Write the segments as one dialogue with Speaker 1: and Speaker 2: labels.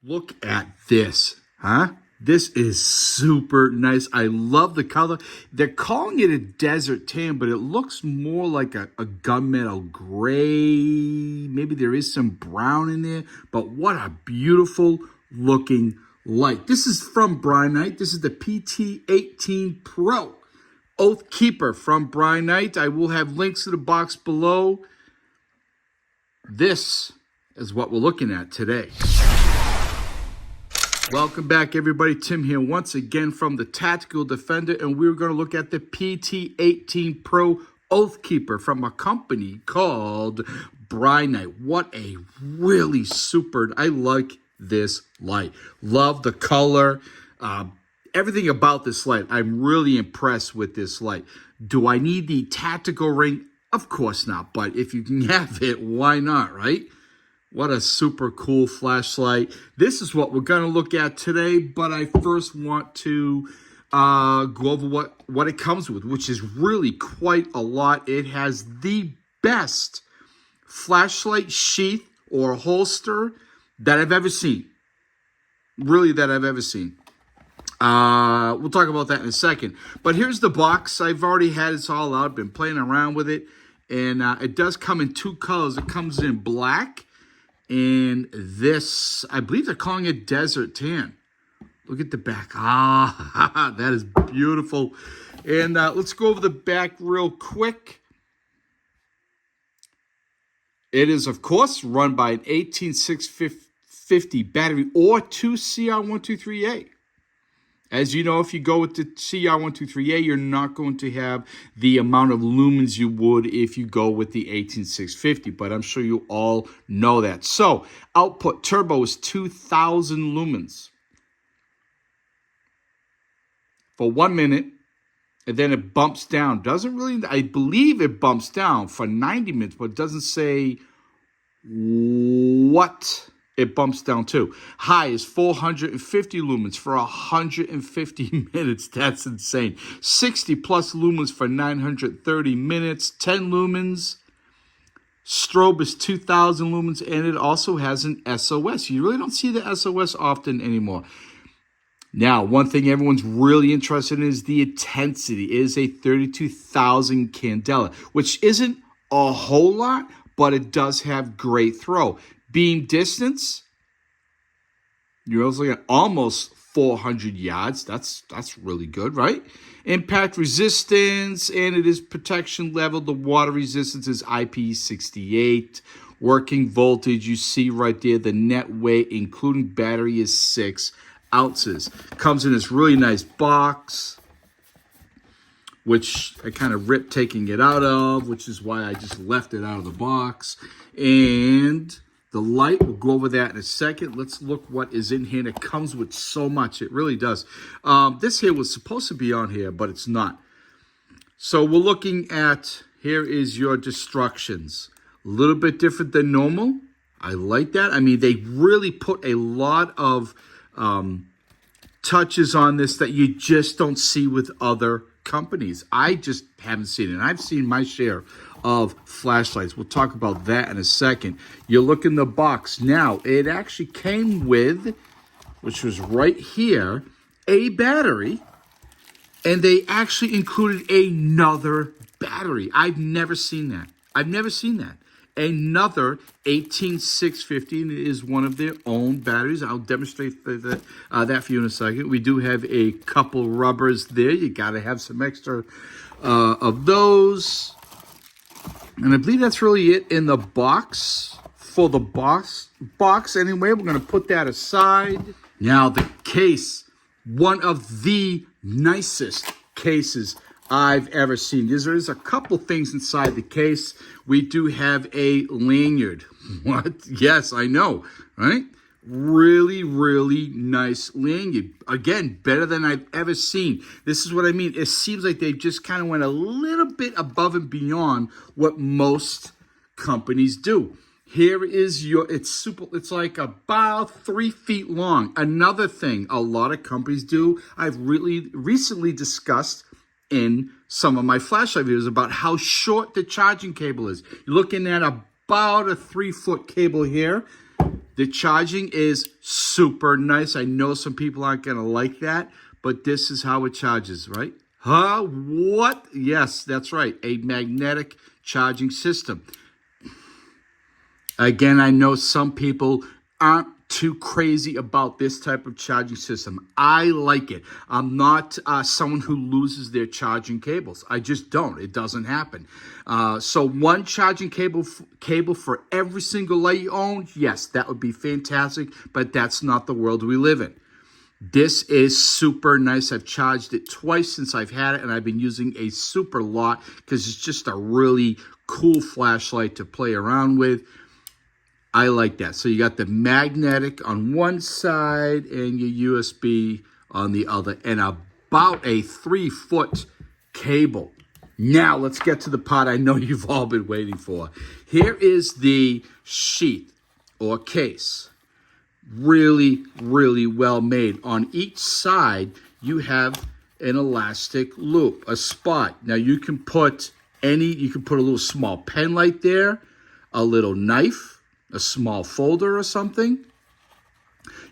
Speaker 1: Look at this, huh? This is super nice. I love the color. They're calling it a desert tan, but it looks more like a gunmetal gray. Maybe there is some brown in there, but what a beautiful looking light. This is from Brinyte. This is the PT18 Pro Oathkeeper from Brinyte. I will have links to the box below. This is what we're looking at today. Welcome back, everybody. Tim here once again from the Tactical Defender, and we're going to look at the PT18 Pro Oathkeeper from a company called Brinyte. What a really super, I like this light. Love the color. Everything about this light, I'm really impressed with this light. Do I need the tactical ring? Of course not, but if you can have it, why not, right? What a super cool flashlight. This is what we're going to look at today, but I first want to go over what it comes with, which is really quite a lot. It has the best flashlight sheath or holster that I've ever seen. Really, that I've ever seen. We'll talk about that in a second. But here's the box. I've already had this all out. I've been playing around with it. And it does come in two colors. It comes in black. And this, I believe they're calling it desert tan. Look at the back. Ah, that is beautiful. And let's go over the back real quick. It is, of course, run by an 18650 battery or two CR123A. As you know, if you go with the CR123A, you're not going to have the amount of lumens you would if you go with the 18650, but I'm sure you all know that. So, output turbo is 2000 lumens for 1 minute, and then it bumps down. Doesn't really, I believe it bumps down for 90 minutes, but it doesn't say what it bumps down to. High is 450 lumens for 150 minutes. That's insane. 60 plus lumens for 930 minutes. 10 lumens. Strobe is 2000 lumens, and it also has an SOS. You really don't see the SOS often anymore. Now, one thing everyone's really interested in is the intensity. It is a 32,000 candela, which isn't a whole lot, but it does have great throw. Beam distance, you're also looking at almost 400 yards. That's really good, right? Impact resistance, and it is protection level. The water resistance is IP68. Working voltage, you see right there, the net weight, including battery, is 6 ounces. Comes in this really nice box, which I kind of ripped taking it out of, which is why I just left it out of the box. And the light, we'll go over that in a second. Let's look what is in here. It comes with so much. It really does. This here was supposed to be on here, but it's not. So we're looking at, here is your destructions. A little bit different than normal. I like that. I mean, they really put a lot of touches on this that you just don't see with other companies. I just haven't seen it. I've seen my share of flashlights. We'll talk about that in a second. You look in the box. Now, it actually came with, which was right here, a battery, and they actually included another battery. I've never seen that. I've never seen that. Another 18650, and it is one of their own batteries. I'll demonstrate that for you in a second. We do have a couple rubbers there. You got to have some extra of those. And I believe that's really it in the box. For the box anyway, we're going to put that aside. Now the case, one of the nicest cases I've ever seen. There's a couple things inside the case. We do have a lanyard. What? Yes, I know, right? Really, really nice lanyard. Again, better than I've ever seen. This is what I mean. It seems like they just kind of went a little bit above and beyond what most companies do. Here is your, it's like about 3 feet long. Another thing a lot of companies do, I've really recently discussed in some of my flashlight videos about how short the charging cable is. You're looking at about a 3-foot cable here. The charging is super nice. I know some people aren't going to like that, but this is how it charges, right? Huh? What? Yes, that's right. A magnetic charging system. Again, I know some people aren't too crazy about this type of charging system. I like it. I'm not someone who loses their charging cables. I just don't. It doesn't happen. So one charging cable for every single light you own, yes, that would be fantastic, but that's not the world we live in. This is super nice. I've charged it twice since I've had it, and I've been using a super lot because it's just a really cool flashlight to play around with. I like that. So you got the magnetic on one side and your USB on the other, and about a 3-foot cable. Now let's get to the part I know you've all been waiting for. Here is the sheath or case. Really, really well made. On each side, you have an elastic loop, a spot. Now you can put a little small pen light there, a little knife, a small folder or something.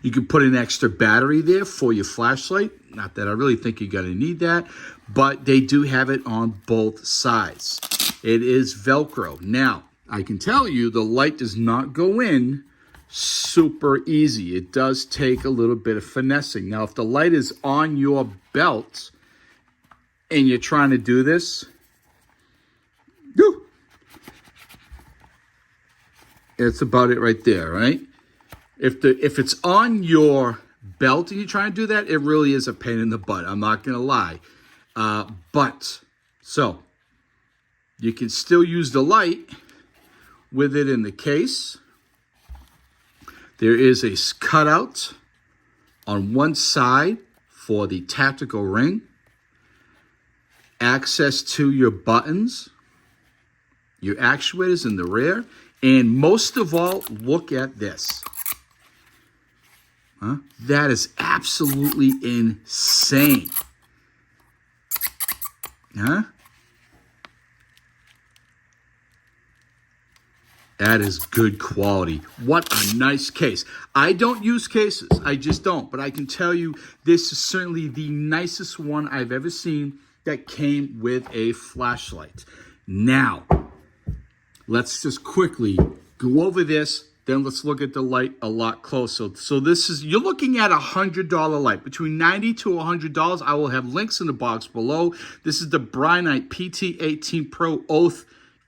Speaker 1: You can put an extra battery there for your flashlight. Not that I really think you're going to need that, but they do have it on both sides. It is Velcro. Now, I can tell you the light does not go in super easy. It does take a little bit of finessing. Now, if the light is on your belt and you're trying to do this, it's about it right there, right? If it's on your belt and you're trying to do that, it really is a pain in the butt. I'm not going to lie. So you can still use the light with it in the case. There is a cutout on one side for the tactical ring. Access to your buttons, your actuators in the rear. And most of all, look at this. That is absolutely insane. That is good quality. What a nice case. I don't use cases. I just don't. But I can tell you this is certainly the nicest one I've ever seen that came with a flashlight. Now, let's just quickly go over this. Then let's look at the light a lot closer. So you're looking at $100 light, between $90 to $100. I will have links in the box below. This is the BRINYTE PT18pro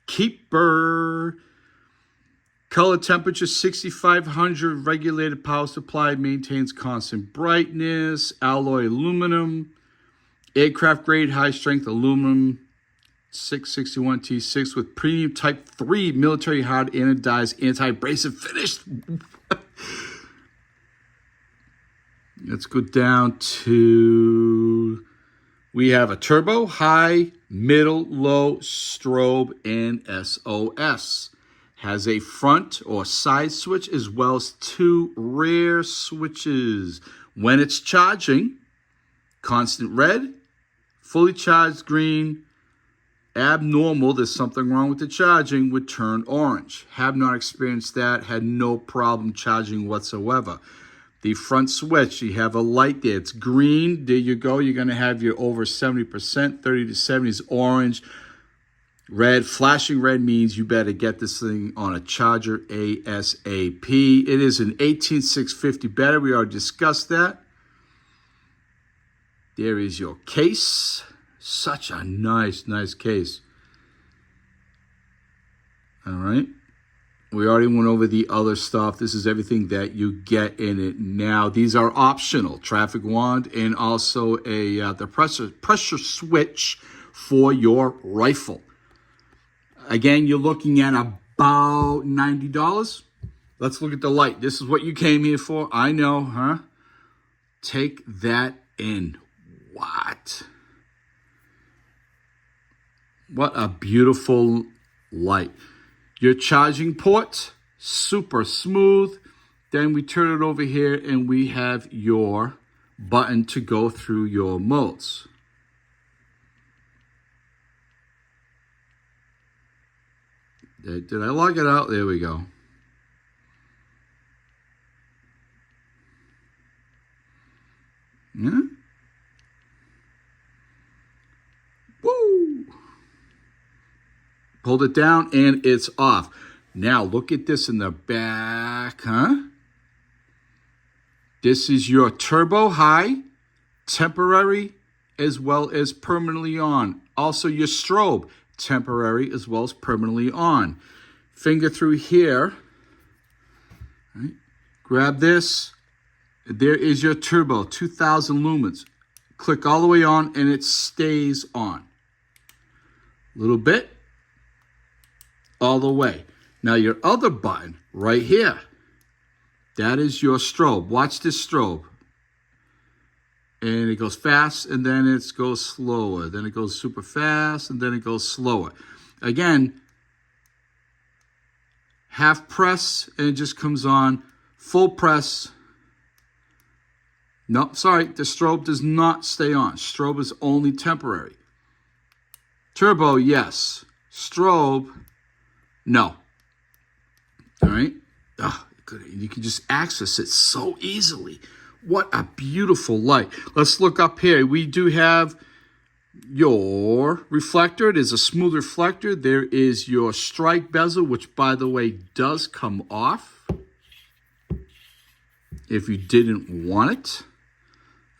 Speaker 1: Oathkeeper. Color temperature 6500, regulated power supply, maintains constant brightness, alloy aluminum, aircraft grade high strength aluminum, 661 T6 with premium type 3 military hard anodized anti-abrasive finish. Let's go down to, we have a turbo, high, middle, low, strobe, and SOS. Has a front or side switch as well as 2 rear switches. When it's charging, constant red, fully charged green, abnormal, there's something wrong with the charging, would turn orange. Have not experienced that, had no problem charging whatsoever. The front switch, you have a light there. It's green. There you go. You're going to have your over 70%, 30 to 70 is orange. Red, flashing red means you better get this thing on a charger ASAP. It is an 18650 battery. We already discussed that. There is your case. Such a nice case. All right. We already went over the other stuff. This is everything that you get in it now. These are optional. Traffic wand and also the pressure switch for your rifle. Again, you're looking at about $90. Let's look at the light. This is what you came here for. I know, huh? Take that in. What a beautiful light. Your charging port, super smooth. Then we turn it over here and we have your button to go through your modes. Did I log it out? There we go. Yeah. Woo! Hold it down and it's off. Now look at this in the back, huh? This is your turbo high, temporary, as well as permanently on. Also your strobe, temporary as well as permanently on. Finger through here. Right. Grab this. There is your turbo, 2000 lumens. Click all the way on and it stays on. A little bit. All the way. Now your other button right here. That is your strobe. Watch this strobe. And it goes fast and then it goes slower. Then it goes super fast and then it goes slower. Again, half press and it just comes on. Full press. No, sorry, the strobe does not stay on. Strobe is only temporary. Turbo, yes. Strobe, no. All right? Oh, you can just access it so easily. What a beautiful light. Let's look up here. We do have your reflector. It is a smooth reflector. There is your strike bezel, which, by the way, does come off if you didn't want it.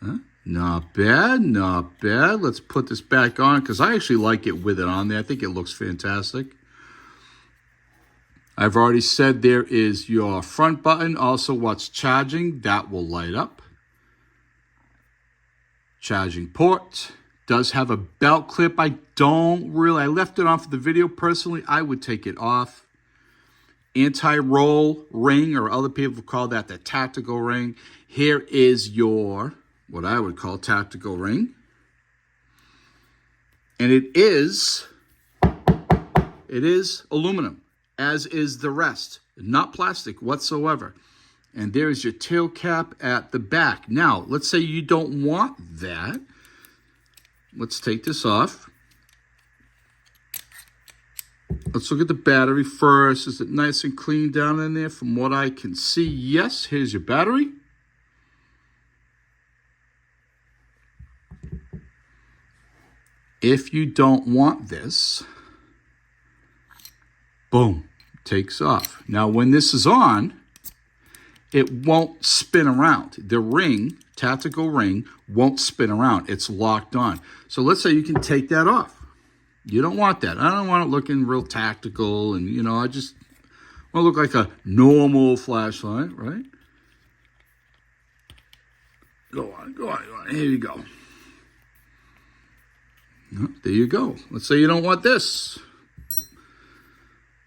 Speaker 1: Huh? Not bad, not bad. Let's put this back on because I actually like it with it on there. I think it looks fantastic. I've already said there is your front button. Also, what's charging, that will light up. Charging port. Does have a belt clip. I left it on for the video. Personally, I would take it off. Anti-roll ring, or other people call that the tactical ring. Here is your, what I would call tactical ring. And it is aluminum, as is the rest. Not plastic whatsoever. And there is your tail cap at the back. Now, let's say you don't want that. Let's take this off. Let's look at the battery first. Is it nice and clean down in there? From what I can see, yes. Here's your battery. If you don't want this, boom, takes off. Now, when this is on, it won't spin around. The ring, tactical ring, won't spin around. It's locked on. So let's say you can take that off. You don't want that. I don't want it looking real tactical and, you know, I just want to look like a normal flashlight, right? Go on, go on, go on. Here you go. There you go. Let's say you don't want this.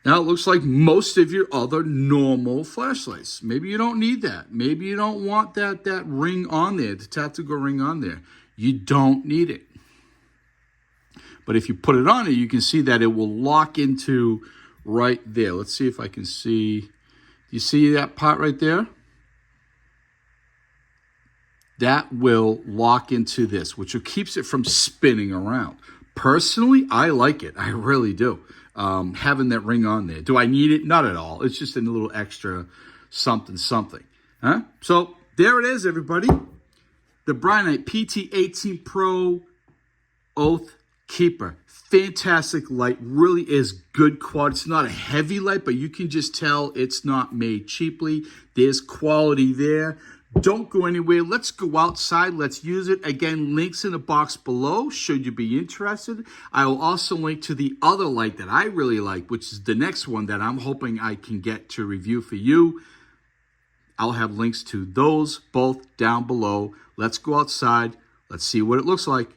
Speaker 1: Now it looks like most of your other normal flashlights. Maybe you don't need that. Maybe you don't want that ring on there, the tactical ring on there. You don't need it. But if you put it on it, you can see that it will lock into right there. Let's see if I can see. You see that part right there? That will lock into this, which keeps it from spinning around. Personally, I like it. I really do. Having that ring on there. Do I need it? Not at all. It's just a little extra something. Huh? So there it is, everybody. The Brinyte PT18pro Oathkeeper. Fantastic light. Really is good quality. It's not a heavy light, but you can just tell it's not made cheaply. There's quality there. Don't go anywhere. Let's go outside. Let's use it. Again, links in the box below should you be interested. I will also link to the other light that I really like, which is the next one that I'm hoping I can get to review for you. I'll have links to those both down below. Let's go outside. Let's see what it looks like.